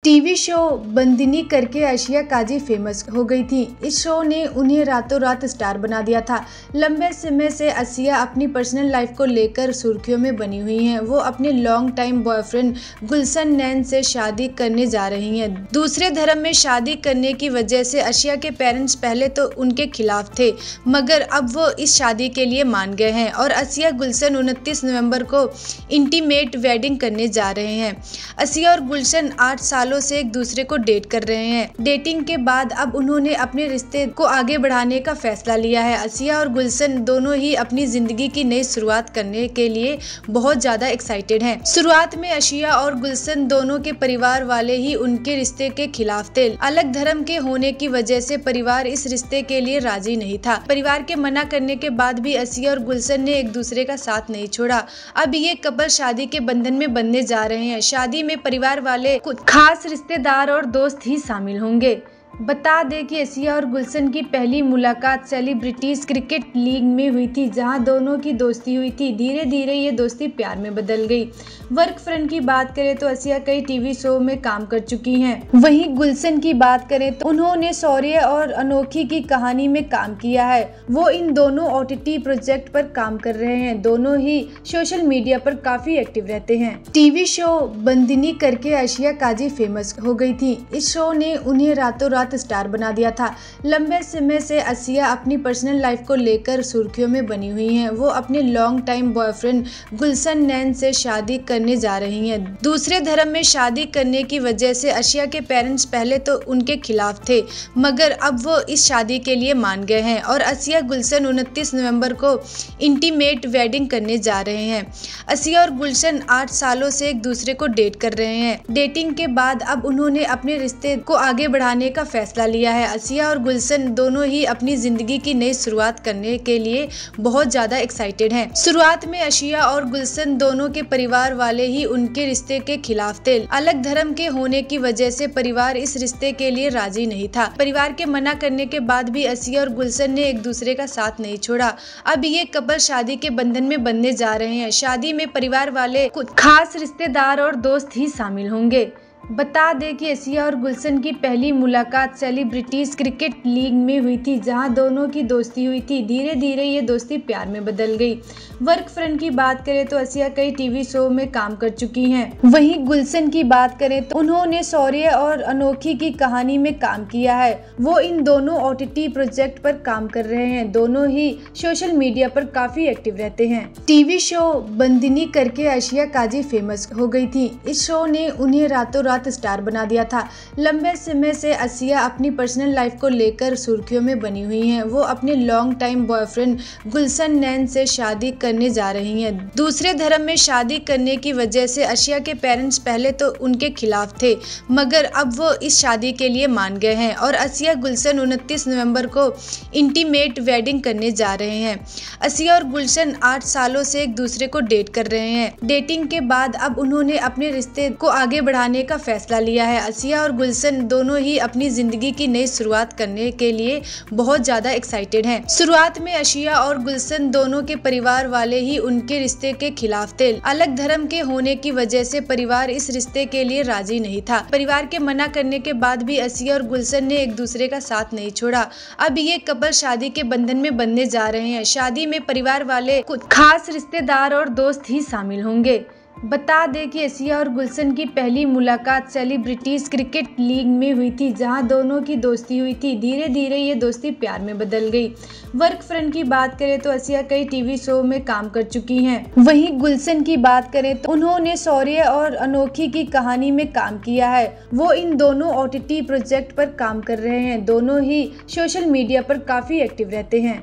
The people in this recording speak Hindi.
टीवी शो बंदिनी करके आशिया काजी फेमस हो गई थी। इस शो ने उन्हें रातों रात स्टार बना दिया था। लंबे समय से आसिया अपनी पर्सनल लाइफ को लेकर सुर्खियों में बनी हुई हैं। वो अपने लॉन्ग टाइम बॉयफ्रेंड गुलशन नैन से शादी करने जा रही हैं। दूसरे धर्म में शादी करने की वजह से आसिया के पेरेंट्स पहले तो उनके खिलाफ थे, मगर अब वो इस शादी के लिए मान गए हैं और आसिया गुलशन 29 नवंबर को इंटीमेट वेडिंग करने जा रहे हैं। आसिया और गुलशन 8 सालों से एक दूसरे को डेट कर रहे हैं। डेटिंग के बाद अब उन्होंने अपने रिश्ते को आगे बढ़ाने का फैसला लिया है। आसिया और गुलशन दोनों ही अपनी जिंदगी की नई शुरुआत करने के लिए बहुत ज्यादा एक्साइटेड हैं। शुरुआत में आसिया और गुलशन दोनों के परिवार वाले ही उनके रिश्ते के खिलाफ थे। अलग धर्म के होने की वजह से परिवार इस रिश्ते के लिए राजी नहीं था। परिवार के मना करने के बाद भी आसिया और गुलशन ने एक दूसरे का साथ नहीं छोड़ा। अब ये कपल शादी के बंधन में बंधने जा रहे हैं। शादी में परिवार वाले कुछ खास रिश्तेदार और दोस्त ही शामिल होंगे। बता दें कि आसिया और गुलशन की पहली मुलाकात सेलिब्रिटीज क्रिकेट लीग में हुई थी, जहां दोनों की दोस्ती हुई थी। धीरे धीरे ये दोस्ती प्यार में बदल गई। वर्क फ्रंट की बात करें तो आसिया कई टीवी शो में काम कर चुकी हैं। वहीं गुलशन की बात करें तो उन्होंने शौर्य और अनोखी की कहानी में काम किया है। वो इन दोनों OTT प्रोजेक्ट पर काम कर रहे हैं। दोनों ही सोशल मीडिया पर काफी एक्टिव रहते हैं। टीवी शो बंदिनी करके आसिया काजी फेमस हो गई थी। इस शो ने उन्हें रातों रात स्टार बना दिया था। लंबे समय से आसिया अपनी पर्सनल लाइफ को लेकर सुर्खियों में बनी हुई हैं। वो अपने लॉन्ग टाइम बॉयफ्रेंड गुलशन नैन से शादी करने जा रही हैं। दूसरे धर्म में शादी करने की वजह से आसिया के पेरेंट्स पहले तो उनके खिलाफ थे, मगर अब वो इस शादी के लिए मान गए हैं और आसिया गुलशन 29 नवंबर को इंटीमेट वेडिंग करने जा रहे हैं। आसिया और गुलशन 8 सालों से एक दूसरे को डेट कर रहे हैं। डेटिंग के बाद अब उन्होंने अपने रिश्ते को आगे बढ़ाने का फैसला लिया है। आसिया और गुलशन दोनों ही अपनी जिंदगी की नई शुरुआत करने के लिए बहुत ज्यादा एक्साइटेड हैं। शुरुआत में आसिया और गुलशन दोनों के परिवार वाले ही उनके रिश्ते के खिलाफ थे। अलग धर्म के होने की वजह से परिवार इस रिश्ते के लिए राजी नहीं था। परिवार के मना करने के बाद भी आसिया और गुलशन ने एक दूसरे का साथ नहीं छोड़ा। अब ये कपल शादी के बंधन में बंधने जा रहे हैं। शादी में परिवार वाले कुछ खास रिश्तेदार और दोस्त ही शामिल होंगे। बता दें कि आसिया और गुलशन की पहली मुलाकात सेलिब्रिटीज क्रिकेट लीग में हुई थी, जहां दोनों की दोस्ती हुई थी। धीरे धीरे ये दोस्ती प्यार में बदल गई। वर्क फ्रंट की बात करें तो आसिया कई टीवी शो में काम कर चुकी हैं। वहीं गुलशन की बात करें तो उन्होंने शौर्य और अनोखी की कहानी में काम किया है। वो इन दोनों OTT प्रोजेक्ट पर काम कर रहे हैं। दोनों ही सोशल मीडिया पर काफी एक्टिव रहते हैं। टीवी शो बंदिनी करके आसिया काजी फेमस हो गई थी। इस शो ने उन्हें रातों रात स्टार बना दिया था। लंबे समय से आसिया अपनी पर्सनल लाइफ को लेकर सुर्खियों में बनी हुई हैं। वो अपने लॉन्ग टाइम बॉयफ्रेंड गुलशन नैन से शादी करने जा रही हैं। दूसरे धर्म में शादी करने की वजह से आसिया के पेरेंट्स पहले तो उनके खिलाफ थे, मगर अब वो इस शादी के लिए मान गए हैं और आसिया गुलशन 29 नवंबर को इंटीमेट वेडिंग करने जा रहे हैं। आसिया और गुलशन 8 सालों से एक दूसरे को डेट कर रहे हैं। डेटिंग के बाद अब उन्होंने अपने रिश्ते को आगे बढ़ाने का फैसला लिया है। आसिया और गुलशन दोनों ही अपनी जिंदगी की नई शुरुआत करने के लिए बहुत ज्यादा एक्साइटेड हैं। शुरुआत में आसिया और गुलशन दोनों के परिवार वाले ही उनके रिश्ते के खिलाफ थे। अलग धर्म के होने की वजह से परिवार इस रिश्ते के लिए राजी नहीं था। परिवार के मना करने के बाद भी आसिया और गुलशन ने एक दूसरे का साथ नहीं छोड़ा। अब ये कपल शादी के बंधन में बंधने जा रहे हैं। शादी में परिवार वाले कुछ खास रिश्तेदार और दोस्त ही शामिल होंगे। बता दें कि आसिया और गुलशन की पहली मुलाकात सेलिब्रिटीज क्रिकेट लीग में हुई थी, जहां दोनों की दोस्ती हुई थी। धीरे धीरे ये दोस्ती प्यार में बदल गई। वर्क फ्रंट की बात करें तो आसिया कई टीवी शो में काम कर चुकी हैं। वहीं गुलशन की बात करें तो उन्होंने शौर्य और अनोखी की कहानी में काम किया है। वो इन दोनों OTT प्रोजेक्ट पर काम कर रहे हैं। दोनों ही सोशल मीडिया पर काफी एक्टिव रहते हैं।